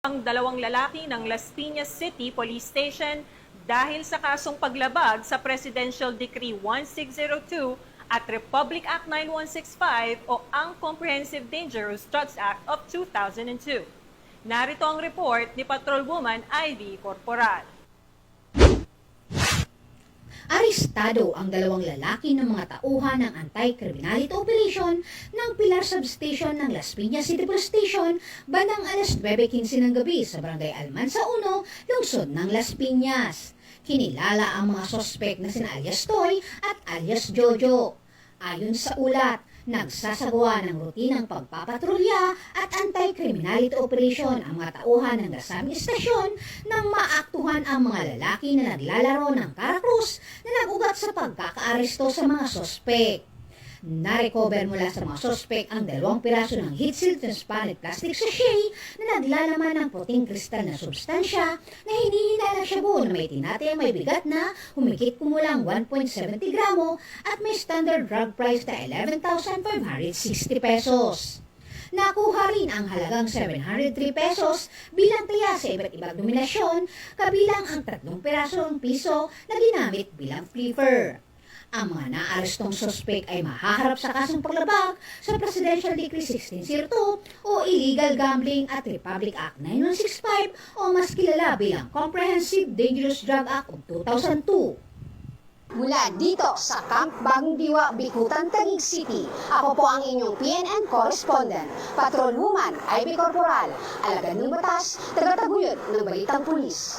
Ang dalawang lalaki ng Las Piñas City Police Station dahil sa kasong paglabag sa Presidential Decree 1602 at Republic Act 9165 o ang Comprehensive Dangerous Drugs Act of 2002. Narito ang report ni Patrolwoman Ivy Corporal. Arestado ang dalawang lalaki ng mga tauhan ng Anti-Criminality Operation ng Pilar Substation ng Las Piñas City Police Station bandang alas 9:15 ng gabi sa Barangay Almansa 1, lungsod ng Las Piñas. Kinilala ang mga sospek na sina alias Toy at alias Jojo. Ayon sa ulat, nagsasagawa ng rutinang pagpapatrolya at anti-criminality operation ang mga tauhan ng nasabing istasyon nang maaktuhan ang mga lalaki na naglalaro ng karakrus na nag-ugat sa pagkakaaresto sa mga sospek. Narecover mula sa mga sospek ang 2 piraso ng heat-sealed transparent plastic sachet na naglalaman ng puting kristal na substansya na hinihinala shabu na may tinatayang may bigat na humigit kumulang 1.70 gramo at may standard drug price na 11,560 pesos. Nakuha rin ang halagang 703 pesos bilang taya sa iba't ibang dominasyon, kabilang ang 3 pirasong piso na ginamit bilang flipper. Ang mga naarestong suspect ay mahaharap sa kasong paglabag sa Presidential Decree 1602 o Illegal Gambling at Republic Act 9165 o mas kilala bilang Comprehensive Dangerous Drug Act of 2002. Mula dito sa Camp Bagong Diwa, Bicutan, Taguig City, ako po ang inyong PNN correspondent, Patrolwoman Ivy Corporal, alagad ng batas, tagataguyod ng Balitang Pulis.